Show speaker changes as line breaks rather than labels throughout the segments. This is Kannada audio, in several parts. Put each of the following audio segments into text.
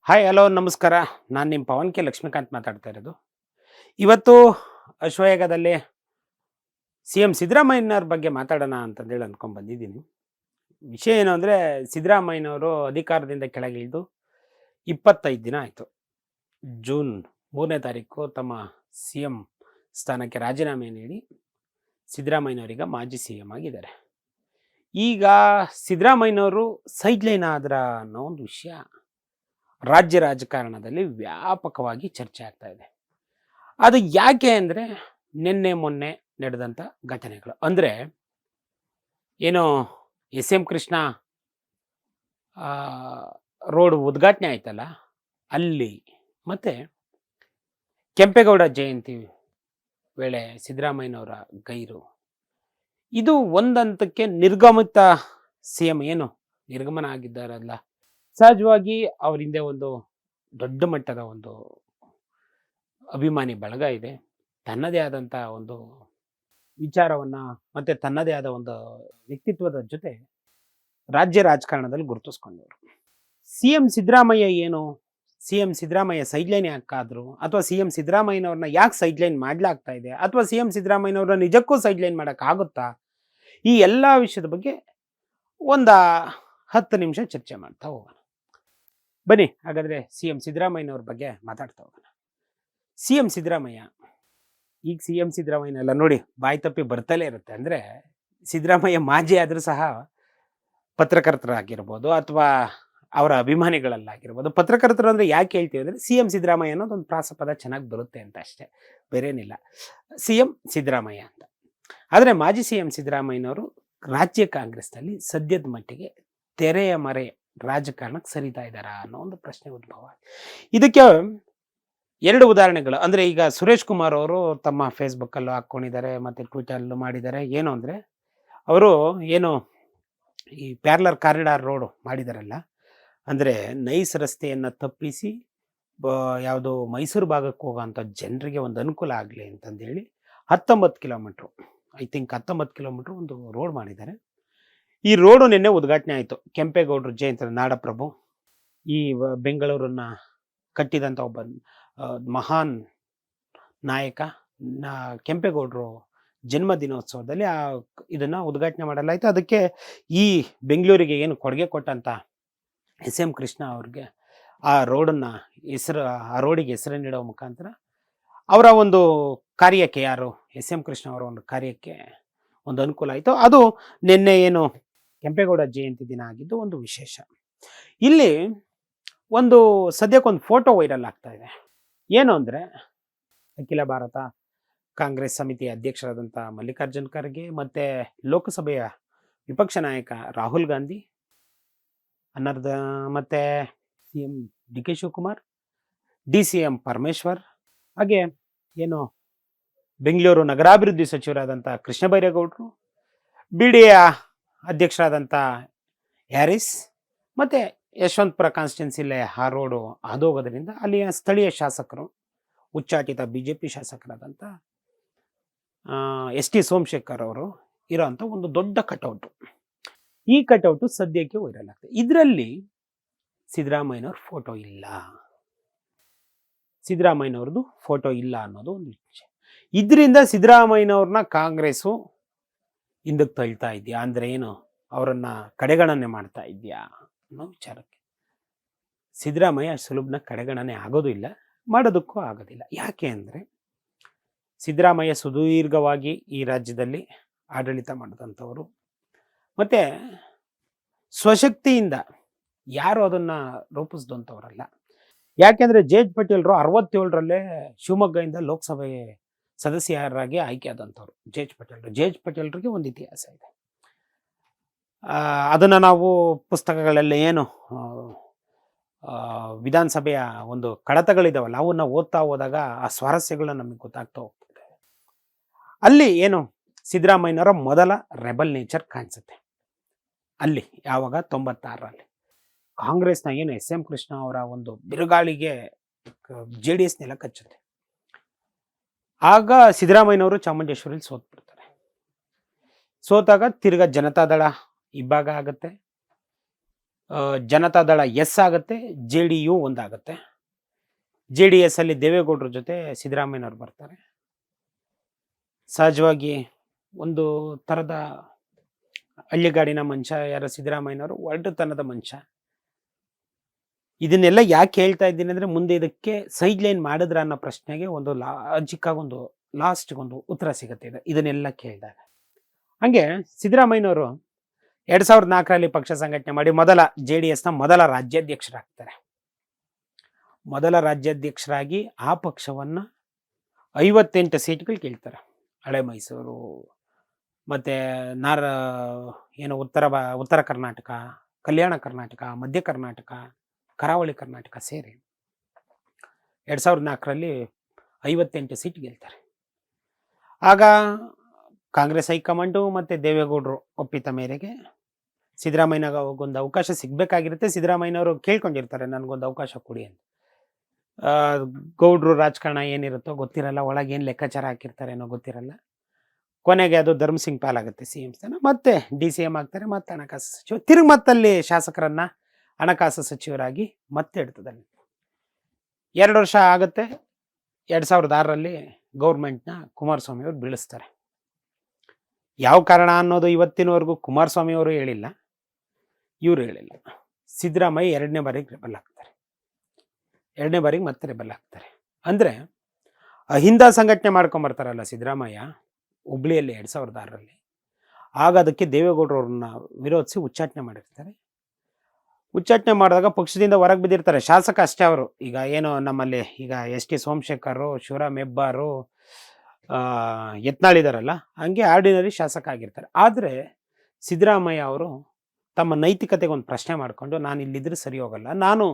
ಹಾಯ್ ಹಲೋ ನಮಸ್ಕಾರ. ನಾನು ನಿಮ್ಮ ಪವನ್ ಕೆ ಲಕ್ಷ್ಮೀಕಾಂತ್ ಮಾತಾಡ್ತಾ ಇರೋದು. ಇವತ್ತು ಅಶ್ವಯುಗದಲ್ಲಿ ಸಿ ಎಂ ಸಿದ್ದರಾಮಯ್ಯನವ್ರ ಬಗ್ಗೆ ಮಾತಾಡೋಣ ಅಂತಂದೇಳಿ ಅಂದ್ಕೊಂಡು ಬಂದಿದ್ದೀನಿ. ವಿಷಯ ಏನು ಅಂದರೆ, ಸಿದ್ದರಾಮಯ್ಯನವರು ಅಧಿಕಾರದಿಂದ ಕೆಳಗಿಳಿದು 25 ದಿನ ಆಯಿತು. ಜೂನ್ 3ನೇ ತಾರೀಕು ತಮ್ಮ ಸಿ ಎಂ ಸ್ಥಾನಕ್ಕೆ ರಾಜೀನಾಮೆ ನೀಡಿ ಸಿದ್ದರಾಮಯ್ಯನವರೀಗ ಮಾಜಿ ಸಿ ಎಂ ಆಗಿದ್ದಾರೆ. ಈಗ ಸಿದ್ದರಾಮಯ್ಯನವರು ಸೈಡ್ಲೈನ್ ಆದ್ರ ಅನ್ನೋ ಒಂದು ವಿಷಯ ರಾಜ್ಯ ರಾಜಕಾರಣದಲ್ಲಿ ವ್ಯಾಪಕವಾಗಿ ಚರ್ಚೆ ಆಗ್ತಾ ಇದೆ. ಅದು ಯಾಕೆ ಅಂದರೆ, ನಿನ್ನೆ ಮೊನ್ನೆ ನಡೆದಂಥ ಘಟನೆಗಳು. ಅಂದರೆ ಏನೋ ಎಸ್ ಎಂ ಕೃಷ್ಣ ರೋಡ್ ಉದ್ಘಾಟನೆ ಆಯ್ತಲ್ಲ, ಅಲ್ಲಿ ಮತ್ತು ಕೆಂಪೇಗೌಡ ಜಯಂತಿ ವೇಳೆ ಸಿದ್ದರಾಮಯ್ಯನವರ ಗೈರು, ಇದು ಒಂದಂತಕ್ಕೆ ನಿರ್ಗಮಿತ ಸಿ ಎಂ ಏನು ನಿರ್ಗಮನ ಆಗಿದ್ದಾರಲ್ಲ, ಸಹಜವಾಗಿ ಅವ್ರ ಹಿಂದೆ ಒಂದು ದೊಡ್ಡ ಮಟ್ಟದ ಒಂದು ಅಭಿಮಾನಿ ಬಳಗ ಇದೆ. ತನ್ನದೇ ಆದಂಥ ಒಂದು ವಿಚಾರವನ್ನು ಮತ್ತು ತನ್ನದೇ ಆದ ಒಂದು ವ್ಯಕ್ತಿತ್ವದ ಜೊತೆ ರಾಜ್ಯ ರಾಜಕಾರಣದಲ್ಲಿ ಗುರುತಿಸ್ಕೊಂಡವರು. ಸಿ ಎಂ ಸಿದ್ದರಾಮಯ್ಯ ಏನು, ಸಿ ಎಂ ಸಿದ್ದರಾಮಯ್ಯ ಸೈಡ್ಲೈನ್ ಯಾಕಾದ್ರು, ಅಥವಾ ಸಿ ಎಂ ಸಿದ್ದರಾಮಯ್ಯನವ್ರನ್ನ ಯಾಕೆ ಸೈಡ್ಲೈನ್ ಮಾಡಲಾಗ್ತಾ ಇದೆ, ಅಥವಾ ಸಿ ಎಂ ಸಿದ್ದರಾಮಯ್ಯನವ್ರನ್ನ ನಿಜಕ್ಕೂ ಸೈಡ್ಲೈನ್ ಮಾಡೋಕ್ಕಾಗುತ್ತಾ, ಈ ಎಲ್ಲ ವಿಷಯದ ಬಗ್ಗೆ ಒಂದು 10 ನಿಮಿಷ ಚರ್ಚೆ ಮಾಡ್ತಾ ಹೋಗೋಣ. ಬನ್ನಿ ಹಾಗಾದರೆ ಸಿ ಎಂ ಸಿದ್ದರಾಮಯ್ಯನವ್ರ ಬಗ್ಗೆ ಮಾತಾಡ್ತಾ ಹೋಗೋಣ. ಸಿ ಎಂ ಸಿದ್ದರಾಮಯ್ಯ, ಈಗ ಸಿ ಎಂ ಸಿದ್ದರಾಮಯ್ಯನೆಲ್ಲ ನೋಡಿ ಬಾಯಿ ತಪ್ಪಿ ಬರ್ತಲೇ ಇರುತ್ತೆ. ಅಂದರೆ ಸಿದ್ದರಾಮಯ್ಯ ಮಾಜಿ ಆದರೂ ಸಹ ಪತ್ರಕರ್ತರಾಗಿರ್ಬೋದು ಅಥವಾ ಅವರ ಅಭಿಮಾನಿಗಳಲ್ಲಾಗಿರ್ಬೋದು. ಪತ್ರಕರ್ತರು ಅಂದರೆ ಯಾಕೆ ಹೇಳ್ತೀವಿ ಅಂದರೆ, ಸಿ ಎಂ ಸಿದ್ದರಾಮಯ್ಯ ಅನ್ನೋದೊಂದು ಪ್ರಾಸಪದ ಚೆನ್ನಾಗಿ ಬರುತ್ತೆ ಅಂತ ಅಷ್ಟೇ, ಬೇರೇನಿಲ್ಲ. ಸಿ ಎಂ ಸಿದ್ದರಾಮಯ್ಯ ಅಂತ. ಆದರೆ ಮಾಜಿ ಸಿ ಎಂ ಸಿದ್ದರಾಮಯ್ಯನವರು ರಾಜ್ಯ ಕಾಂಗ್ರೆಸ್ನಲ್ಲಿ ಸದ್ಯದ ಮಟ್ಟಿಗೆ ತೆರೆಯ ಮರೆ ರಾಜಕಾರಣಕ್ಕೆ ಸರಿತಾ ಇದ್ದಾರಾ ಅನ್ನೋ ಒಂದು ಪ್ರಶ್ನೆ ಉದ್ಭವ. ಇದಕ್ಕೆ 2 ಉದಾಹರಣೆಗಳು. ಅಂದರೆ ಈಗ ಸುರೇಶ್ ಕುಮಾರ್ ಅವರು ತಮ್ಮ ಫೇಸ್ಬುಕ್ಕಲ್ಲೂ ಹಾಕ್ಕೊಂಡಿದ್ದಾರೆ ಮತ್ತು ಟ್ವಿಟರಲ್ಲೂ ಮಾಡಿದ್ದಾರೆ. ಏನು ಅಂದರೆ, ಅವರು ಏನು ಈ ಪ್ಯಾರಲರ್ ಕಾರಿಡಾರ್ ರೋಡು ಮಾಡಿದಾರಲ್ಲ, ಅಂದರೆ ನೈಸ್ ರಸ್ತೆಯನ್ನು ತಪ್ಪಿಸಿ ಯಾವುದು ಮೈಸೂರು ಭಾಗಕ್ಕೆ ಹೋಗೋಂಥ ಜನರಿಗೆ ಒಂದು ಅನುಕೂಲ ಆಗಲಿ ಅಂತಂದೇಳಿ 19 ಕಿಲೋಮೀಟ್ರು, ಐ ಥಿಂಕ್ 19 ಕಿಲೋಮೀಟ್ರ್ ಒಂದು ರೋಡ್ ಮಾಡಿದ್ದಾರೆ. ಈ ರೋಡು ನಿನ್ನೆ ಉದ್ಘಾಟನೆ ಆಯಿತು. ಕೆಂಪೇಗೌಡರು ಜಯಂತಿ, ನಾಡಪ್ರಭು, ಈ ಬೆಂಗಳೂರನ್ನು ಕಟ್ಟಿದಂಥ ಒಬ್ಬ ಮಹಾನ್ ನಾಯಕ ಕೆಂಪೇಗೌಡರು ಜನ್ಮ ದಿನೋತ್ಸವದಲ್ಲಿ ಇದನ್ನು ಉದ್ಘಾಟನೆ ಮಾಡಲಾಯಿತು. ಅದಕ್ಕೆ ಈ ಬೆಂಗಳೂರಿಗೆ ಏನು ಕೊಡುಗೆ ಕೊಟ್ಟಂಥ ಎಸ್ ಎಂ ಕೃಷ್ಣ ಅವ್ರಿಗೆ ಆ ರೋಡನ್ನು ಆ ರೋಡಿಗೆ ಹೆಸರು ನೀಡೋ ಮುಖಾಂತರ ಅವರ ಒಂದು ಕಾರ್ಯಕ್ಕೆ, ಯಾರು ಎಸ್ ಎಂ ಕೃಷ್ಣ ಅವರ ಒಂದು ಕಾರ್ಯಕ್ಕೆ ಒಂದು ಅನುಕೂಲ ಆಯಿತು. ಅದು ನಿನ್ನೆ ಏನು ಕೆಂಪೇಗೌಡ ಜಯಂತಿ ದಿನ ಆಗಿದ್ದು ಒಂದು ವಿಶೇಷ. ಇಲ್ಲಿ ಒಂದು ಸದ್ಯಕ್ಕೊಂದು ಫೋಟೋ ವೈರಲ್ ಆಗ್ತಾ ಇದೆ. ಏನು ಅಂದರೆ, ಅಖಿಲ ಭಾರತ ಕಾಂಗ್ರೆಸ್ ಸಮಿತಿಯ ಅಧ್ಯಕ್ಷರಾದಂಥ ಮಲ್ಲಿಕಾರ್ಜುನ್ ಖರ್ಗೆ ಮತ್ತು ಲೋಕಸಭೆಯ ವಿಪಕ್ಷ ನಾಯಕ ರಾಹುಲ್ ಗಾಂಧಿ, ಮತ್ತು C M D K Shivakumar, D C M Parameshwar, ಹಾಗೆ ಏನು ಬೆಂಗಳೂರು ನಗರಾಭಿವೃದ್ಧಿ ಸಚಿವರಾದಂಥ ಕೃಷ್ಣ ಬೈರೇಗೌಡರು, ಬಿ ಡಿ ಎ ಅಧ್ಯಕ್ಷರಾದಂಥ ಹ್ಯಾರಿಸ್, ಮತ್ತು ಯಶವಂತಪುರ ಕಾನ್ಸ್ಟಿಟ್ಯೂನ್ಸಿಲೇ ಆ ರೋಡು ಹಾದೋಗೋದ್ರಿಂದ ಅಲ್ಲಿಯ ಸ್ಥಳೀಯ ಶಾಸಕರು, ಉಚ್ಚಾಟಿತ ಬಿ ಜೆ ಪಿ ಶಾಸಕರಾದಂಥ ಎಸ್ ಟಿ ಸೋಮಶೇಖರ್ ಅವರು ಇರೋಂಥ ಒಂದು ದೊಡ್ಡ ಕಟೌಟು. ಈ ಕಟೌಟು ಸದ್ಯಕ್ಕೆ ವೈರಲ್ ಆಗ್ತದೆ. ಇದರಲ್ಲಿ ಸಿದ್ದರಾಮಯ್ಯನವ್ರ ಫೋಟೋ ಇಲ್ಲ, ಸಿದ್ದರಾಮಯ್ಯನವ್ರದ್ದು ಫೋಟೋ ಇಲ್ಲ ಅನ್ನೋದು ಒಂದು ವಿಷಯ. ಇದರಿಂದ ಸಿದ್ದರಾಮಯ್ಯನವ್ರನ್ನ ಕಾಂಗ್ರೆಸ್ಸು ಹಿಂದಕ್ಕೆ ತಳ್ತಾ ಇದೆಯಾ, ಅಂದರೆ ಏನು ಅವರನ್ನು ಕಡೆಗಣನೆ ಮಾಡ್ತಾ ಇದೆಯಾ ಅನ್ನೋ ವಿಚಾರಕ್ಕೆ ಸಿದ್ದರಾಮಯ್ಯ ಸುಲಭನ ಕಡೆಗಣನೆ ಆಗೋದು ಇಲ್ಲ, ಮಾಡೋದಕ್ಕೂ ಆಗೋದಿಲ್ಲ. ಯಾಕೆ ಅಂದರೆ, ಸಿದ್ದರಾಮಯ್ಯ ಸುದೀರ್ಘವಾಗಿ ಈ ರಾಜ್ಯದಲ್ಲಿ ಆಡಳಿತ ಮಾಡಿದಂಥವರು, ಮತ್ತು ಸ್ವಶಕ್ತಿಯಿಂದ ಯಾರು ಅದನ್ನು ರೂಪಿಸಿದಂಥವರಲ್ಲ. ಯಾಕೆಂದರೆ ಜೆ ಎಚ್ ಪಟೇಲ್ರು 67ರಲ್ಲೇ ಶಿವಮೊಗ್ಗದಿಂದ ಲೋಕಸಭೆ ಸದಸ್ಯರಾಗಿ ಆಯ್ಕೆ ಆದಂಥವ್ರು ಜೆ ಎಚ್ ಪಟೇಲ್ರಿಗೆ ಒಂದು ಇತಿಹಾಸ ಇದೆ. ಅದನ್ನು ನಾವು ಪುಸ್ತಕಗಳಲ್ಲಿ ಏನು ವಿಧಾನಸಭೆಯ ಒಂದು ಕಡತಗಳಿದಾವಲ್ಲ, ಅವನ್ನ ಓದ್ತಾ ಹೋದಾಗ ಆ ಸ್ವಾರಸ್ಯಗಳನ್ನ ನಮಗೆ ಗೊತ್ತಾಗ್ತಾ ಹೋಗ್ತದೆ. ಅಲ್ಲಿ ಏನು ಸಿದ್ದರಾಮಯ್ಯನವರ ಮೊದಲ ರೆಬಲ್ ನೇಚರ್ ಕಾಣಿಸುತ್ತೆ. ಅಲ್ಲಿ ಯಾವಾಗ 96ರಲ್ಲಿ ಕಾಂಗ್ರೆಸ್ನ ಏನು ಎಸ್ ಎಂ ಕೃಷ್ಣ ಅವರ ಒಂದು ಬಿರುಗಾಳಿಗೆ ಜೆ ಡಿ ಎಸ್ ನೆಲ ಕಚ್ಚುತ್ತೆ. ಆಗ ಸಿದ್ದರಾಮಯ್ಯನವರು ಚಾಮುಂಡೇಶ್ವರಿಲಿ ಸೋತ್ಬಿಡ್ತಾರೆ. ಸೋತಾಗ ತಿರ್ಗಾ ಜನತಾದಳ ಇಬ್ಬಾಗ ಆಗುತ್ತೆ. ಜನತಾದಳ ಎಸ್ ಆಗುತ್ತೆ, ಜೆ ಡಿ ಯು ಒಂದಾಗುತ್ತೆ. ಜೆ ಡಿ ಎಸ್ ಅಲ್ಲಿ ದೇವೇಗೌಡರ ಜೊತೆ ಸಿದ್ದರಾಮಯ್ಯನವ್ರು ಬರ್ತಾರೆ. ಸಹಜವಾಗಿ ಒಂದು ಥರದ ಹಳ್ಳಿಗಾಡಿನ ಮನುಷ್ಯ ಯಾರು ಸಿದ್ದರಾಮಯ್ಯನವರು, ಒರಟುತನದ ಮನುಷ್ಯ. ಇದನ್ನೆಲ್ಲ ಯಾಕೆ ಹೇಳ್ತಾ ಇದ್ದೀನಿ ಅಂದರೆ, ಮುಂದೆ ಇದಕ್ಕೆ ಸೈಡ್ ಲೈನ್ ಮಾಡಿದ್ರ ಅನ್ನೋ ಪ್ರಶ್ನೆಗೆ ಒಂದು ಲಾಜಿಕ್ಕಾಗಿ ಒಂದು ಲಾಸ್ಟ್ಗೆ ಒಂದು ಉತ್ತರ ಸಿಗುತ್ತೆ ಇದನ್ನೆಲ್ಲ ಕೇಳಿದಾಗ. ಹಂಗೆ ಸಿದ್ದರಾಮಯ್ಯನವರು 2004ರಲ್ಲಿ ಪಕ್ಷ ಸಂಘಟನೆ ಮಾಡಿ JDSನ ಮೊದಲ ರಾಜ್ಯಾಧ್ಯಕ್ಷರಾಗ್ತಾರೆ. ಮೊದಲ ರಾಜ್ಯಾಧ್ಯಕ್ಷರಾಗಿ ಆ ಪಕ್ಷವನ್ನು 58 ಸೀಟ್ಗಳು ಕೇಳ್ತಾರೆ. ಹಳೆ ಮೈಸೂರು ಮತ್ತು ಉತ್ತರ ಕರ್ನಾಟಕ, ಕಲ್ಯಾಣ ಕರ್ನಾಟಕ, ಮಧ್ಯ ಕರ್ನಾಟಕ, ಕರಾವಳಿ ಕರ್ನಾಟಕ ಸೇರಿ 2004ರಲ್ಲಿ 58 ಸೀಟ್ ಗೆಲ್ತಾರೆ. ಆಗ ಕಾಂಗ್ರೆಸ್ ಹೈಕಮಾಂಡು ಮತ್ತು ದೇವೇಗೌಡರು ಒಪ್ಪಿತ ಮೇರೆಗೆ ಸಿದ್ದರಾಮಯ್ಯನಿಗೊಂದು ಅವಕಾಶ ಸಿಗಬೇಕಾಗಿರುತ್ತೆ. ಸಿದ್ದರಾಮಯ್ಯನವರು ಕೇಳ್ಕೊಂಡಿರ್ತಾರೆ, ನನಗೊಂದು ಅವಕಾಶ ಕೊಡಿ ಅಂತ. ಗೌಡ್ರು ರಾಜಕಾರಣ ಏನಿರುತ್ತೋ ಗೊತ್ತಿರಲ್ಲ, ಒಳಗೆ ಏನು ಲೆಕ್ಕಾಚಾರ ಹಾಕಿರ್ತಾರೆ ಏನೋ ಗೊತ್ತಿರಲ್ಲ. ಕೊನೆಗೆ ಅದು ಧರ್ಮಸಿಂಗ್ ಪಾಲಾಗುತ್ತೆ CM ಸ್ಥಾನ. ಮತ್ತೆ DCM ಆಗ್ತಾರೆ, ಮತ್ತೆ ಹಣಕಾಸು ಸಚಿವ. ತಿರುಗಿ ಮತ್ತಲ್ಲಿ ಶಾಸಕರನ್ನ ಹಣಕಾಸು ಸಚಿವರಾಗಿ ಮತ್ತೆ ಇಡ್ತದಲ್ಲಿ 2 ವರ್ಷ ಆಗುತ್ತೆ. 2006ರಲ್ಲಿ ಗೌರ್ಮೆಂಟ್ನ ಕುಮಾರಸ್ವಾಮಿ ಅವರು ಬೀಳಿಸ್ತಾರೆ. ಯಾವ ಕಾರಣ ಅನ್ನೋದು ಇವತ್ತಿನವರೆಗೂ ಕುಮಾರಸ್ವಾಮಿ ಅವರು ಹೇಳಿಲ್ಲ, ಇವರು ಹೇಳಿಲ್ಲ. ಸಿದ್ದರಾಮಯ್ಯ 2ನೇ ಬಾರಿಗೆ ರೆಬಲ್ ಆಗ್ತಾರೆ. 2ನೇ ಬಾರಿಗೆ ಮತ್ತೆ ರೆಬಲ್ ಆಗ್ತಾರೆ. ಅಂದರೆ ಅಹಿಂದ ಸಂಘಟನೆ ಮಾಡ್ಕೊಂಬರ್ತಾರಲ್ಲ ಸಿದ್ದರಾಮಯ್ಯ ಹುಬ್ಳಿಯಲ್ಲಿ 2006ರಲ್ಲಿ. ಆಗ ಅದಕ್ಕೆ ದೇವೇಗೌಡರವ್ರನ್ನ ವಿರೋಧಿಸಿ ಉಚ್ಚಾಟನೆ ಮಾಡಿರ್ತಾರೆ. ಉಚ್ಚಾಟನೆ ಮಾಡಿದಾಗ ಪಕ್ಷದಿಂದ ಹೊರಗೆ ಬಿದ್ದಿರ್ತಾರೆ. ಶಾಸಕ ಅಷ್ಟೇ ಅವರು. ಈಗ ಏನು ನಮ್ಮಲ್ಲಿ ಈಗ ST ಸೋಮಶೇಖರ್, ಶಿವರಾಮ್ ಹೆಬ್ಬಾರು, ಯತ್ನಾಳಿದಾರಲ್ಲ, ಹಂಗೆ ಆರ್ಡಿನರಿ ಶಾಸಕ ಆಗಿರ್ತಾರೆ. ಆದರೆ ಸಿದ್ದರಾಮಯ್ಯ ಅವರು ತಮ್ಮ ನೈತಿಕತೆಗೆ ಒಂದು ಪ್ರಶ್ನೆ ಮಾಡಿಕೊಂಡು, ನಾನು ಇಲ್ಲಿದ್ರೆ ಸರಿ ಹೋಗಲ್ಲ, ನಾನು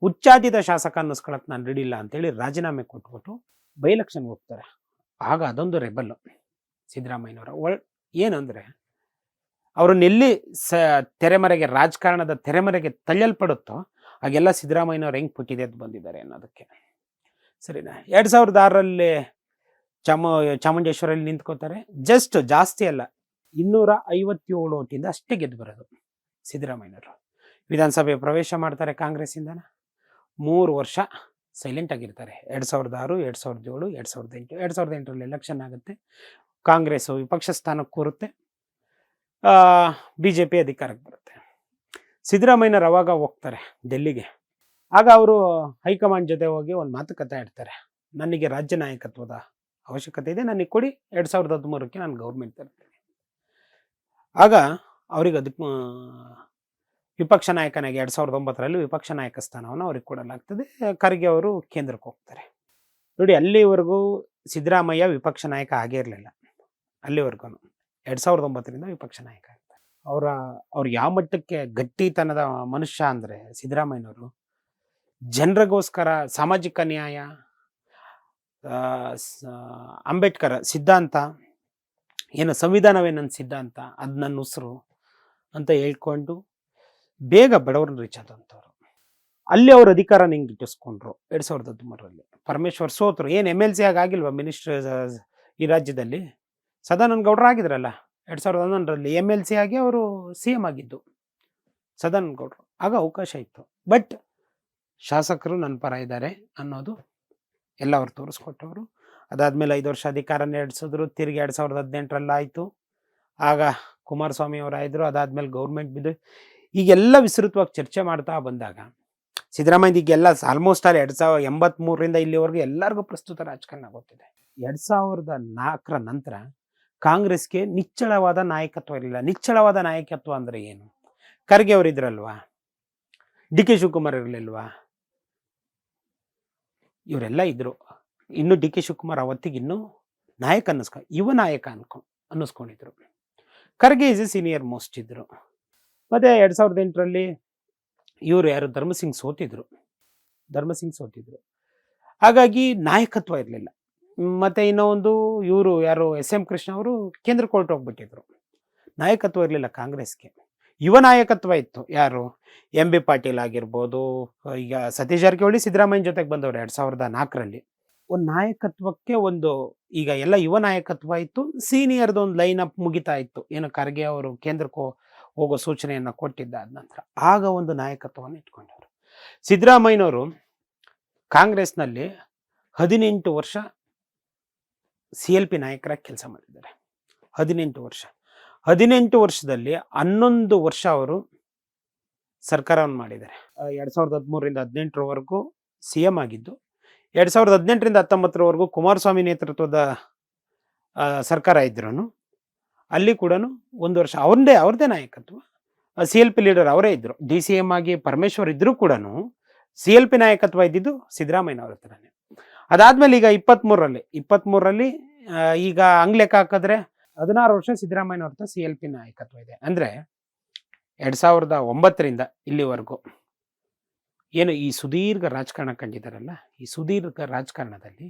ಉಚ್ಚಾಟಿತ ಶಾಸಕ ಅನ್ನಿಸ್ಕೊಳಕ್ಕೆ ನಾನು ರೆಡಿ ಇಲ್ಲ ಅಂತೇಳಿ ರಾಜೀನಾಮೆ ಕೊಟ್ಬಿಟ್ಟು ಬೈ ಎಲೆಕ್ಷನ್ಗೆ ಹೋಗ್ತಾರೆ. ಆಗ ಅದೊಂದು ರೆಬಲ್ಲು ಸಿದ್ದರಾಮಯ್ಯನವರ. ಏನಂದರೆ ಅವ್ರನ್ನೆಲ್ಲಿ ತೆರೆಮರೆಗೆ, ರಾಜಕಾರಣದ ತೆರೆಮರೆಗೆ ತಳ್ಳಲ್ಪಡುತ್ತೋ ಹಾಗೆಲ್ಲ ಸಿದ್ದರಾಮಯ್ಯನವ್ರು ಹೆಂಗೆ ಪುಟ್ಟಿದೆ ಅಂತ ಬಂದಿದ್ದಾರೆ ಅನ್ನೋದಕ್ಕೆ. ಸರಿನಾ? 2006ರಲ್ಲಿ ಚಾಮುಂಡೇಶ್ವರಲ್ಲಿ ನಿಂತ್ಕೋತಾರೆ. ಜಾಸ್ತಿ ಅಲ್ಲ, 257 ಓಟಿಂದ ಅಷ್ಟೇ ಗೆದ್ದು ಬರೋದು ಸಿದ್ದರಾಮಯ್ಯನವರು. ವಿಧಾನಸಭೆ ಪ್ರವೇಶ ಮಾಡ್ತಾರೆ ಕಾಂಗ್ರೆಸ್ಸಿಂದ. 3 ವರ್ಷ ಸೈಲೆಂಟ್ ಆಗಿರ್ತಾರೆ. 2006, 2007, 2008. 2008ರಲ್ಲಿ ಎಲೆಕ್ಷನ್ ಆಗುತ್ತೆ. ಕಾಂಗ್ರೆಸ್ಸು ವಿಪಕ್ಷ ಸ್ಥಾನಕ್ಕೆ ಕೂರುತ್ತೆ. BJP ಅಧಿಕಾರಕ್ಕೆ ಬರುತ್ತೆ. ಸಿದ್ದರಾಮಯ್ಯನವರು ಅವಾಗ ಹೋಗ್ತಾರೆ ಡೆಲ್ಲಿಗೆ. ಆಗ ಅವರು ಹೈಕಮಾಂಡ್ ಜೊತೆ ಹೋಗಿ ಒಂದು ಮಾತುಕತೆ ಆಡ್ತಾರೆ. ನನಗೆ ರಾಜ್ಯ ನಾಯಕತ್ವದ ಅವಶ್ಯಕತೆ ಇದೆ, ನನಗೆ ಕೊಡಿ, 2013ಕ್ಕೆ ನಾನು ಗೌರ್ಮೆಂಟ್ ತರ್ತೇನೆ. ಆಗ ಅವ್ರಿಗೆ ಅದಕ್ಕೆ ವಿಪಕ್ಷ ನಾಯಕನಾಗಿ 2009ರಲ್ಲಿ ವಿಪಕ್ಷ ನಾಯಕ ಸ್ಥಾನವನ್ನು ಅವ್ರಿಗೆ ಕೊಡಲಾಗ್ತದೆ. ಖರ್ಗೆ ಅವರು ಕೇಂದ್ರಕ್ಕೆ ಹೋಗ್ತಾರೆ. ನೋಡಿ, ಅಲ್ಲಿವರೆಗೂ ಸಿದ್ದರಾಮಯ್ಯ ವಿಪಕ್ಷ ನಾಯಕ ಆಗೇ ಇರಲಿಲ್ಲ. ಅಲ್ಲಿವರೆಗೂ 2009ರಿಂದ ವಿಪಕ್ಷ ನಾಯಕ ಆಗ್ತಾರೆ. ಅವ್ರು ಯಾವ ಮಟ್ಟಕ್ಕೆ ಗಟ್ಟಿತನದ ಮನುಷ್ಯ ಅಂದರೆ ಸಿದ್ದರಾಮಯ್ಯನವರು, ಜನರಿಗೋಸ್ಕರ ಸಾಮಾಜಿಕ ನ್ಯಾಯ, ಅಂಬೇಡ್ಕರ್ ಸಿದ್ಧಾಂತ, ಏನು ಸಂವಿಧಾನವೇ ನನ್ನ ಸಿದ್ಧಾಂತ, ಅದು ನನ್ನ ಉಸಿರು ಅಂತ ಹೇಳ್ಕೊಂಡು ಬೇಗ ಬಡವ್ರನ್ನ ರೀಚ್ ಆದಂಥವ್ರು. ಅಲ್ಲಿ ಅವ್ರ ಅಧಿಕಾರ ಹೆಂಗೆ ಗಿಟ್ಟಿಸ್ಕೊಂಡ್ರು 2013ರಲ್ಲಿ. ಪರಮೇಶ್ವರ್ ಸೋತರು. ಏನು MLC ಆಗಿಲ್ವಾ ಮಿನಿಸ್ಟರ್ ಈ ರಾಜ್ಯದಲ್ಲಿ? ಸದಾನಂದ ಗೌಡರು ಆಗಿದ್ರಲ್ಲ 2011ರಲ್ಲಿ MLC ಆಗಿ ಅವರು CM ಆಗಿದ್ದು ಸದಾನಂದ ಗೌಡರು. ಆಗ ಅವಕಾಶ ಇತ್ತು. ಬಟ್ ಶಾಸಕರು ನನ್ನ ಪರ ಇದ್ದಾರೆ ಅನ್ನೋದು ಎಲ್ಲ ಅವ್ರು ತೋರಿಸ್ಕೊಟ್ಟವರು. ಅದಾದಮೇಲೆ 5 ವರ್ಷ ಅಧಿಕಾರ ನಡೆಸಿದ್ರು. ತಿರುಗಿ 2018ರಲ್ಲಿ ಆಯಿತು. ಆಗ ಕುಮಾರಸ್ವಾಮಿ ಅವರಾಯಿದ್ರು. ಅದಾದಮೇಲೆ ಗೌರ್ಮೆಂಟ್ ಬಿದ್ದು ಈಗೆಲ್ಲ ವಿಸ್ತೃತವಾಗಿ ಚರ್ಚೆ ಮಾಡ್ತಾ ಬಂದಾಗ ಸಿದ್ದರಾಮಯ್ಯ ಈಗೆಲ್ಲ ಆಲ್ಮೋಸ್ಟ್ ಆಲ್ 1983ರಿಂದ ಇಲ್ಲಿವರೆಗೂ ಎಲ್ಲರಿಗೂ ಪ್ರಸ್ತುತ ರಾಜಕಾರಣ ಗೊತ್ತಿದೆ. 2004ರ ನಂತರ ಕಾಂಗ್ರೆಸ್ಗೆ ನಿಚ್ಚಳವಾದ ನಾಯಕತ್ವ ಇರಲಿಲ್ಲ. ನಿಚ್ಚಳವಾದ ನಾಯಕತ್ವ ಅಂದರೆ ಏನು? ಖರ್ಗೆ ಅವರು ಇದ್ರಲ್ವಾ, DK ಶಿವಕುಮಾರ್ ಇರಲಿಲ್ವಾ, ಇವರೆಲ್ಲ ಇದ್ರು. ಇನ್ನು DK ಶಿವಕುಮಾರ್ ಅವತ್ತಿಗೆ ಇನ್ನೂ ನಾಯಕ ಯುವ ನಾಯಕ ಅನ್ನಿಸ್ಕೊಂಡಿದ್ರು. Kharge is a senior most ಇದ್ರು. ಮತ್ತು 2008ರಲ್ಲಿ ಇವರು ಯಾರು ಧರ್ಮಸಿಂಗ್ ಸೋತಿದ್ರು. ಹಾಗಾಗಿ ನಾಯಕತ್ವ ಇರಲಿಲ್ಲ. ಮತ್ತು ಇನ್ನೊಂದು ಇವರು ಯಾರು SM ಕೃಷ್ಣ ಅವರು ಕೇಂದ್ರ ಕೋರ್ಟ್ ಹೋಗ್ಬಿಟ್ಟಿದ್ರು. ನಾಯಕತ್ವ ಇರಲಿಲ್ಲ ಕಾಂಗ್ರೆಸ್ಗೆ. ಯುವ ನಾಯಕತ್ವ ಇತ್ತು. ಯಾರು? MB ಪಾಟೀಲ್ ಆಗಿರ್ಬೋದು. ಈಗ ಸತೀಶ್ ಜಾರಕಿಹೊಳಿ ಸಿದ್ದರಾಮಯ್ಯನ ಜೊತೆಗೆ ಬಂದವರು 2004ರಲ್ಲಿ. ಒಂದು ನಾಯಕತ್ವಕ್ಕೆ ಈಗ ಎಲ್ಲ ಯುವ ನಾಯಕತ್ವ ಇತ್ತು. ಸೀನಿಯರ್ದು ಒಂದು ಲೈನ್ ಅಪ್ ಮುಗಿತಾ ಇತ್ತು. ಏನು ಖರ್ಗೆ ಅವರು ಕೇಂದ್ರಕ್ಕೆ ಹೋಗೋ ಸೂಚನೆಯನ್ನು ಕೊಟ್ಟಿದ್ದಾದ ನಂತರ ಆಗ ಒಂದು ನಾಯಕತ್ವವನ್ನು ಇಟ್ಕೊಂಡವರು. ಸಿದ್ದರಾಮಯ್ಯನವರು ಕಾಂಗ್ರೆಸ್ನಲ್ಲಿ 18 ವರ್ಷ CLP ನಾಯಕರಾಗಿ ಕೆಲಸ ಮಾಡಿದ್ದಾರೆ. 18 ವರ್ಷ. 18 ವರ್ಷದಲ್ಲಿ 11 ವರ್ಷ ಅವರು ಸರ್ಕಾರವನ್ನು ಮಾಡಿದ್ದಾರೆ. 2013ರಿಂದ 18ರವರೆಗೂ CM ಆಗಿದ್ದು, 2018ರಿಂದ 19ರವರೆಗೂ ಕುಮಾರಸ್ವಾಮಿ ನೇತೃತ್ವದ ಸರ್ಕಾರ ಇದ್ರೂ ಅಲ್ಲಿ ಕೂಡ 1 ವರ್ಷ ಅವ್ರದ್ದೇ ನಾಯಕತ್ವ. CLP ಲೀಡರ್ ಅವರೇ ಇದ್ದರು. DCM ಆಗಿ ಪರಮೇಶ್ವರ್ ಇದ್ದರೂ ಕೂಡ CLP ನಾಯಕತ್ವ ಇದ್ದಿದ್ದು ಸಿದ್ದರಾಮಯ್ಯನವ್ರ ಹತ್ರನೇ. ಅದಾದ್ಮೇಲೆ ಈಗ 23ರಲ್ಲಿ ಈಗ ಹಂಗ್ ಲೆಕ್ಕ ಹಾಕಿದ್ರೆ 16 ವರ್ಷ ಸಿದ್ದರಾಮಯ್ಯನವ್ರ ಹತ್ರ CLP ನಾಯಕತ್ವ ಇದೆ. ಅಂದ್ರೆ 2009ರಿಂದ ಇಲ್ಲಿವರೆಗೂ ಏನು ಈ ಸುದೀರ್ಘ ರಾಜಕಾರಣ ಕಂಡಿದ್ದಾರಲ್ಲ, ಈ ಸುದೀರ್ಘ ರಾಜಕಾರಣದಲ್ಲಿ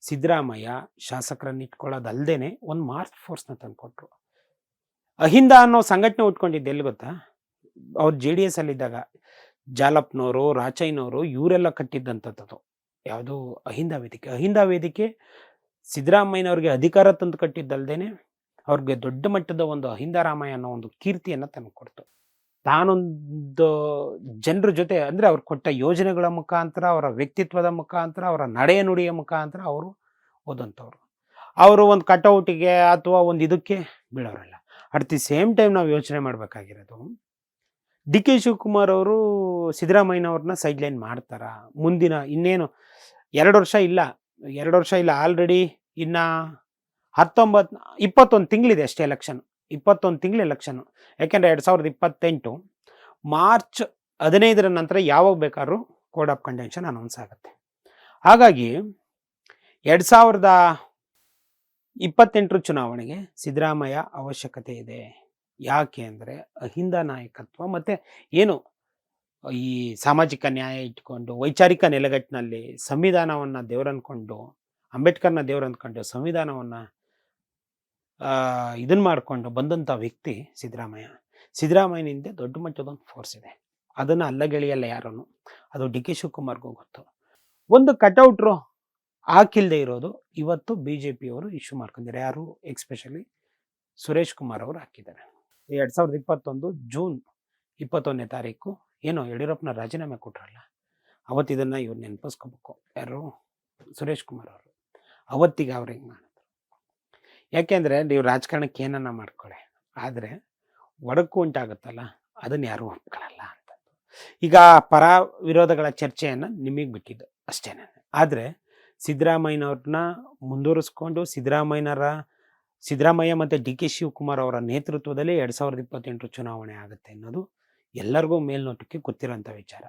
ಸಿದ್ದರಾಮಯ್ಯ ಶಾಸಕರನ್ನ ಇಟ್ಕೊಳ್ಳೋದಲ್ದೇನೆ ಒಂದು ಮಾರ್ಚ್ ಫೋರ್ಸ್ನ ತಂದುಕೊಟ್ರು. ಅಹಿಂದ ಅನ್ನೋ ಸಂಘಟನೆ ಉಟ್ಕೊಂಡಿದ್ದು ಎಲ್ಲಿ ಗೊತ್ತಾ? ಅವ್ರು JDS ಅಲ್ಲಿದ್ದಾಗ ಜಾಲಪ್ನವರು, ರಾಚಯ್ಯನವರು ಇವರೆಲ್ಲ ಕಟ್ಟಿದ್ದಂಥದ್ದು ಯಾವುದು ಅಹಿಂದ ವೇದಿಕೆ ಸಿದ್ದರಾಮಯ್ಯನವ್ರಿಗೆ ಅಧಿಕಾರ ತಂದು ಕಟ್ಟಿದ್ದಲ್ದೇನೆ ಅವ್ರಿಗೆ ದೊಡ್ಡ ಮಟ್ಟದ ಒಂದು ಅಹಿಂದ ರಾಮಾಯಣ ಅನ್ನೋ ಒಂದು ಕೀರ್ತಿಯನ್ನು ತಂದು ಕೊಡ್ತು. ತಾನೊಂದು ಜನರ ಜೊತೆ ಅಂದರೆ ಅವ್ರು ಕೊಟ್ಟ ಯೋಜನೆಗಳ ಮುಖಾಂತರ, ಅವರ ವ್ಯಕ್ತಿತ್ವದ ಮುಖಾಂತರ, ಅವರ ನಡೆಯ ನುಡಿಯ ಮುಖಾಂತರ ಅವರು ಓದಂಥವ್ರು. ಅವರು ಒಂದು ಕಟೌಟಿಗೆ ಅಥವಾ ಒಂದು ಇದಕ್ಕೆ ಬೀಳೋರಲ್ಲ. ಅಟ್ ದಿ ಸೇಮ್ ಟೈಮ್ ನಾವು ಯೋಚನೆ ಮಾಡಬೇಕಾಗಿರೋದು, DK ಶಿವಕುಮಾರ್ ಅವರು ಸಿದ್ದರಾಮಯ್ಯನವ್ರನ್ನ ಸೈಡ್ಲೈನ್ ಮಾಡ್ತಾರ? ಮುಂದಿನ ಇನ್ನೇನು 2 ವರ್ಷ ಇಲ್ಲ, ಆಲ್ರೆಡಿ ಇನ್ನು 21 ತಿಂಗಳಿದೆ ಅಷ್ಟೇ ಎಲೆಕ್ಷನ್. 21 ತಿಂಗಳು ಎಲೆಕ್ಷನ್. ಯಾಕೆಂದರೆ 2028 ಮಾರ್ಚ್ 15ರ ನಂತರ ಯಾವಾಗ ಬೇಕಾದ್ರೂ ಕೋಡ್ ಆಫ್ ಕಂಡಕ್ಷನ್ ಅನೌನ್ಸ್ ಆಗುತ್ತೆ. ಹಾಗಾಗಿ 2028 ಚುನಾವಣೆಗೆ ಸಿದ್ದರಾಮಯ್ಯ ಅವಶ್ಯಕತೆ ಇದೆ. ಯಾಕೆ ಅಂದರೆ ಅಹಿಂದ ನಾಯಕತ್ವ ಮತ್ತು ಏನು ಈ ಸಾಮಾಜಿಕ ನ್ಯಾಯ ಇಟ್ಕೊಂಡು ವೈಚಾರಿಕ ನೆಲೆಗಟ್ಟಿನಲ್ಲಿ ಸಂವಿಧಾನವನ್ನು ದೇವರನ್ಕೊಂಡು, ಅಂಬೇಡ್ಕರ್ನ ದೇವರನ್ಕೊಂಡು ಸಂವಿಧಾನವನ್ನು ಇದನ್ನು ಮಾಡಿಕೊಂಡು ಬಂದಂಥ ವ್ಯಕ್ತಿ ಸಿದ್ದರಾಮಯ್ಯನಿಂದ ದೊಡ್ಡ ಮಟ್ಟದ ಒಂದು ಫೋರ್ಸ್ ಇದೆ. ಅದನ್ನು ಅಲ್ಲಗೆಳೆಯಲ್ಲ ಯಾರನ್ನು. ಅದು DK ಶಿವಕುಮಾರ್ಗೂ ಗೊತ್ತು. ಒಂದು ಕಟೌಟ್ರು ಹಾಕಿಲ್ಲದೆ ಇರೋದು ಇವತ್ತು BJPಯವರು ಇಶ್ಯೂ ಮಾಡ್ಕೊಂಡಿದ್ದಾರೆ. ಯಾರು? ಎಕ್ಸ್ಪೆಷಲಿ ಸುರೇಶ್ ಕುಮಾರ್ ಅವರು ಹಾಕಿದ್ದಾರೆ. 2021 ಜೂನ್ 21ನೇ ತಾರೀಕು ಏನೋ ಯಡಿಯೂರಪ್ಪನ ರಾಜೀನಾಮೆ ಕೊಟ್ರಲ್ಲ, ಅವತ್ತು ಇದನ್ನು ಇವ್ರು ನೆನಪಿಸ್ಕೋಬೇಕು. ಯಾರು? ಸುರೇಶ್ ಕುಮಾರ್ ಅವರು. ಅವತ್ತಿಗೆ ಅವ್ರು ಹೆಂಗೆ ಮಾಡಿದ್ರು? ಯಾಕೆಂದರೆ ನೀವು ರಾಜಕಾರಣಕ್ಕೆ ಏನನ್ನ ಮಾಡ್ಕೊಳ್ಳಿ, ಆದರೆ ಒಡಕು ಉಂಟಾಗುತ್ತಲ್ಲ, ಅದನ್ನು ಯಾರೂ ಒಪ್ಕೊಳ್ಳಲ್ಲ ಅಂತ. ಈಗ ಪರ ವಿರೋಧಗಳ ಚರ್ಚೆಯನ್ನು ನಿಮಗೆ ಬಿಟ್ಟಿದ್ದು ಅಷ್ಟೇ. ಆದರೆ ಸಿದ್ದರಾಮಯ್ಯನವ್ರನ್ನ ಮುಂದುವರಿಸ್ಕೊಂಡು ಸಿದ್ದರಾಮಯ್ಯ ಮತ್ತು DK ಶಿವಕುಮಾರ್ ಅವರ ನೇತೃತ್ವದಲ್ಲಿ 2028 ಚುನಾವಣೆ ಆಗುತ್ತೆ ಅನ್ನೋದು ಎಲ್ಲರಿಗೂ ಮೇಲ್ನೋಟಕ್ಕೆ ಗೊತ್ತಿರೋಂಥ ವಿಚಾರ.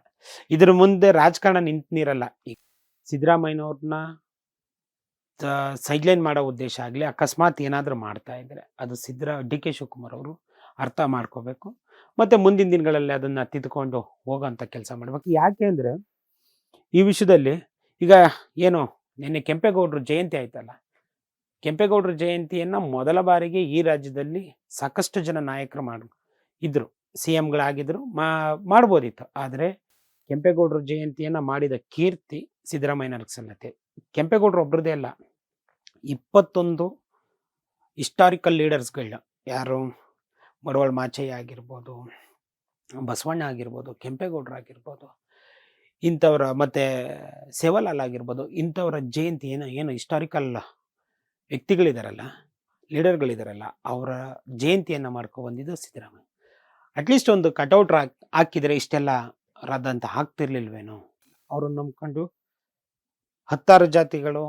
ಇದ್ರ ಮುಂದೆ ರಾಜಕಾರಣ ನಿಂತಿರಲ್ಲ. ಈಗ ಸಿದ್ದರಾಮಯ್ಯನವ್ರನ್ನ ಸೈಡ್ಲೈನ್ ಮಾಡೋ ಉದ್ದೇಶ ಆಗಲಿ, ಅಕಸ್ಮಾತ್ ಏನಾದರೂ ಮಾಡ್ತಾ ಇದ್ದರೆ ಅದು DK ಶಿವಕುಮಾರ್ ಅವರು ಅರ್ಥ ಮಾಡ್ಕೋಬೇಕು ಮತ್ತು ಮುಂದಿನ ದಿನಗಳಲ್ಲಿ ಅದನ್ನು ತಿದ್ದುಕೊಂಡು ಹೋಗೋಂಥ ಕೆಲಸ ಮಾಡಬೇಕು. ಯಾಕೆ ಅಂದರೆ ಈ ವಿಷಯದಲ್ಲಿ ಈಗ ಏನು ನಿನ್ನೆ ಕೆಂಪೇಗೌಡರು ಜಯಂತಿ ಆಯ್ತಲ್ಲ, ಕೆಂಪೇಗೌಡರ ಜಯಂತಿಯನ್ನು ಮೊದಲ ಬಾರಿಗೆ ಈ ರಾಜ್ಯದಲ್ಲಿ ಸಾಕಷ್ಟು ಜನ ನಾಯಕರು ಇದ್ದರು, CMಗಳಾಗಿದ್ದರು, ಮಾಡ್ಬೋದಿತ್ತು. ಆದರೆ ಕೆಂಪೇಗೌಡರ ಜಯಂತಿಯನ್ನು ಮಾಡಿದ ಕೀರ್ತಿ ಸಿದ್ದರಾಮಯ್ಯನವ್ರಿಗೆ ಸಲ್ಲತ್ತೆ. ಕೆಂಪೇಗೌಡರು ಒಬ್ಬರದೇ ಅಲ್ಲ, 21 ಹಿಸ್ಟಾರಿಕಲ್ ಲೀಡರ್ಸ್ಗಳನ್ನ, ಯಾರು? ಮಡವಾಳ್ ಮಾಚಯ್ಯ ಆಗಿರ್ಬೋದು, ಬಸವಣ್ಣ ಆಗಿರ್ಬೋದು, ಕೆಂಪೇಗೌಡರು ಆಗಿರ್ಬೋದು, ಇಂಥವ್ರ ಮತ್ತು ಸೇವಾಲಾಲ್ ಆಗಿರ್ಬೋದು, ಇಂಥವ್ರ ಜಯಂತಿ ಏನು ಹಿಸ್ಟಾರಿಕಲ್ ವ್ಯಕ್ತಿಗಳಿದಾರಲ್ಲ, ಲೀಡರ್ಗಳಿದಾರಲ್ಲ, ಅವರ ಜಯಂತಿಯನ್ನು ಮಾಡ್ಕೊಬಂದಿದ್ದು ಸಿದ್ದರಾಮಯ್ಯ. ಅಟ್ಲೀಸ್ಟ್ ಒಂದು ಕಟೌಟ್ ಹಾಕಿದರೆ ಇಷ್ಟೆಲ್ಲ ರದ್ದಂತ ಆಗ್ತಿರ್ಲಿಲ್ವೇನೋ? ಅವ್ರನ್ನ ನಂಬ್ಕೊಂಡು 10 ಜಾತಿಗಳು,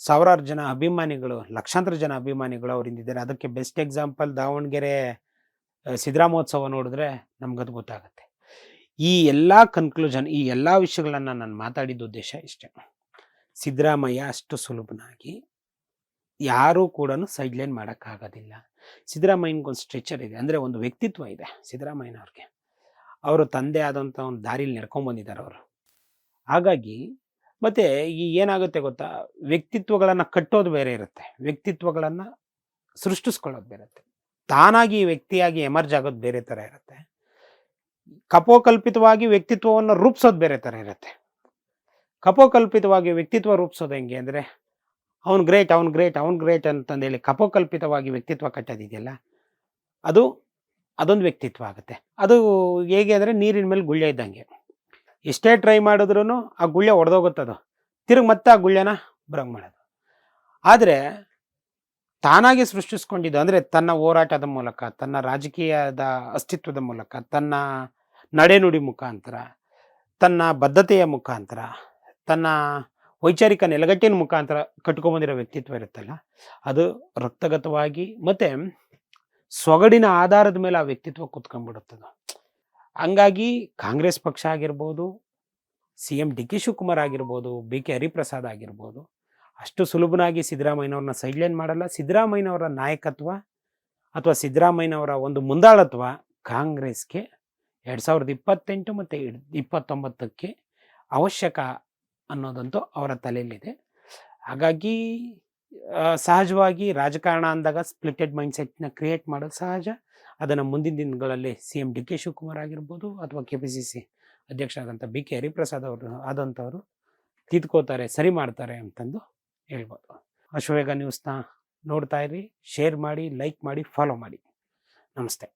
1000 ಜನ ಅಭಿಮಾನಿಗಳು, ಲಕ್ಷಾಂತರ ಜನ ಅಭಿಮಾನಿಗಳು ಅವರಿಂದಿದ್ದಾರೆ. ಅದಕ್ಕೆ ಬೆಸ್ಟ್ ಎಕ್ಸಾಂಪಲ್ ದಾವಣಗೆರೆ ಸಿದ್ದರಾಮೋತ್ಸವ ನೋಡಿದ್ರೆ ನಮ್ಗದು ಗೊತ್ತಾಗುತ್ತೆ. ಈ ಎಲ್ಲ ಕನ್ಕ್ಲೂಷನ್, ಈ ಎಲ್ಲ ವಿಷಯಗಳನ್ನು ನಾನು ಮಾತಾಡಿದ ಉದ್ದೇಶ ಇಷ್ಟೇ. ಸಿದ್ದರಾಮಯ್ಯ ಅಷ್ಟು ಸುಲಭನಾಗಿ ಯಾರೂ ಕೂಡ ಸೈಡ್ಲೈನ್ ಮಾಡೋಕ್ಕಾಗೋದಿಲ್ಲ. ಸಿದ್ದರಾಮಯ್ಯನಿಗೊಂದು ಸ್ಟ್ರೆಚರ್ ಇದೆ, ಅಂದರೆ ಒಂದು ವ್ಯಕ್ತಿತ್ವ ಇದೆ ಸಿದ್ದರಾಮಯ್ಯನವ್ರಿಗೆ. ಅವರು ತಂದೆ ಆದಂಥ ಒಂದು ದಾರಿಲಿ ನಡ್ಕೊಂಡ್ಬಂದಿದ್ದಾರೆ ಅವರು. ಹಾಗಾಗಿ ಮತ್ತು ಈ ಏನಾಗುತ್ತೆ ಗೊತ್ತಾ, ವ್ಯಕ್ತಿತ್ವಗಳನ್ನು ಕಟ್ಟೋದು ಬೇರೆ ಇರುತ್ತೆ, ವ್ಯಕ್ತಿತ್ವಗಳನ್ನು ಸೃಷ್ಟಿಸ್ಕೊಳ್ಳೋದು ಬೇರೆ ಇರುತ್ತೆ. ತಾನಾಗಿ ವ್ಯಕ್ತಿಯಾಗಿ ಎಮರ್ಜ್ ಆಗೋದು ಬೇರೆ ಥರ ಇರುತ್ತೆ. ಕಪೋಕಲ್ಪಿತವಾಗಿ ವ್ಯಕ್ತಿತ್ವವನ್ನು ರೂಪಿಸೋದು ಬೇರೆ ಥರ ಇರುತ್ತೆ. ಕಪೋಕಲ್ಪಿತವಾಗಿ ವ್ಯಕ್ತಿತ್ವ ರೂಪಿಸೋದು ಹೆಂಗೆ ಅಂದರೆ, ಅವ್ನು ಗ್ರೇಟ್ ಅಂತಂದೇಳಿ ಕಪೋಕಲ್ಪಿತವಾಗಿ ವ್ಯಕ್ತಿತ್ವ ಕಟ್ಟೋದಿದೆಯಲ್ಲ, ಅದು ಅದೊಂದು ವ್ಯಕ್ತಿತ್ವ ಆಗುತ್ತೆ. ಅದು ಹೇಗೆ ಅಂದರೆ ನೀರಿನ ಮೇಲೆ ಗುಳ್ಳೆ ಇದ್ದಂಗೆ. ಎಷ್ಟೇ ಟ್ರೈ ಮಾಡಿದ್ರೂ ಆ ಗುಳ್ಳೆ ಒಡೆದೋಗುತ್ತದು. ತಿರುಗಿ ಮತ್ತೆ ಆ ಗುಳ್ಳೆನ ಬರಂಗ್ ಮಾಡೋದು. ಆದರೆ ತಾನಾಗಿ ಸೃಷ್ಟಿಸ್ಕೊಂಡಿದ್ದು ಅಂದರೆ ತನ್ನ ಹೋರಾಟದ ಮೂಲಕ, ತನ್ನ ರಾಜಕೀಯದ ಅಸ್ತಿತ್ವದ ಮೂಲಕ, ತನ್ನ ನಡೆನುಡಿ ಮುಖಾಂತರ, ತನ್ನ ಬದ್ಧತೆಯ ಮುಖಾಂತರ, ತನ್ನ ವೈಚಾರಿಕ ನೆಲೆಗಟ್ಟಿನ ಮುಖಾಂತರ ಕಟ್ಕೊಂಬಂದಿರೋ ವ್ಯಕ್ತಿತ್ವ ಇರುತ್ತಲ್ಲ, ಅದು ರಕ್ತಗತವಾಗಿ ಮತ್ತು ಸೊಗಡಿನ ಆಧಾರದ ಮೇಲೆ ಆ ವ್ಯಕ್ತಿತ್ವ ಕುತ್ಕೊಂಡ್ಬಿಡುತ್ತದು. ಹಂಗಾಗಿ ಕಾಂಗ್ರೆಸ್ ಪಕ್ಷ ಆಗಿರ್ಬೋದು, CM ಡಿ ಕೆ ಶಿವಕುಮಾರ್ ಆಗಿರ್ಬೋದು, ಬಿ ಕೆ ಹರಿಪ್ರಸಾದ್ ಆಗಿರ್ಬೋದು, ಅಷ್ಟು ಸುಲಭನಾಗಿ ಸಿದ್ದರಾಮಯ್ಯನವ್ರನ್ನ ಸೈಡ್ಲೈನ್ ಮಾಡಲ್ಲ. ಸಿದ್ದರಾಮಯ್ಯನವರ ನಾಯಕತ್ವ ಅಥವಾ ಸಿದ್ದರಾಮಯ್ಯನವರ ಒಂದು ಮುಂದಾಳತ್ವ ಕಾಂಗ್ರೆಸ್ಗೆ 2028 ಮತ್ತು 29ಕ್ಕೆ ಅವಶ್ಯಕ ಅನ್ನೋದಂತೂ ಅವರ ತಲೆಯಲ್ಲಿದೆ. ಹಾಗಾಗಿ ಸಹಜವಾಗಿ ರಾಜಕಾರಣ ಅಂದಾಗ ಸ್ಪ್ಲಿಟೆಡ್ ಮೈಂಡ್ಸೆಟ್ನ ಕ್ರಿಯೇಟ್ ಮಾಡೋದು ಸಹಜ. ಅದನ್ನು ಮುಂದಿನ ದಿನಗಳಲ್ಲಿ CM ಡಿ ಕೆ ಶಿವಕುಮಾರ್ ಆಗಿರ್ಬೋದು ಅಥವಾ KPCC ಅಧ್ಯಕ್ಷರಾದಂಥ ಬಿ ಕೆ ಹರಿಪ್ರಸಾದ್ ಅವರು ಆದಂಥವರು ತಿದ್ಕೋತಾರೆ, ಸರಿ ಮಾಡ್ತಾರೆ ಅಂತಂದು ಹೇಳ್ಬೋದು. ಅಶ್ವವೇಗ ನ್ಯೂಸ್ನ ನೋಡ್ತಾ ಇರಿ, ಶೇರ್ ಮಾಡಿ, ಲೈಕ್ ಮಾಡಿ, ಫಾಲೋ ಮಾಡಿ. ನಮಸ್ತೆ.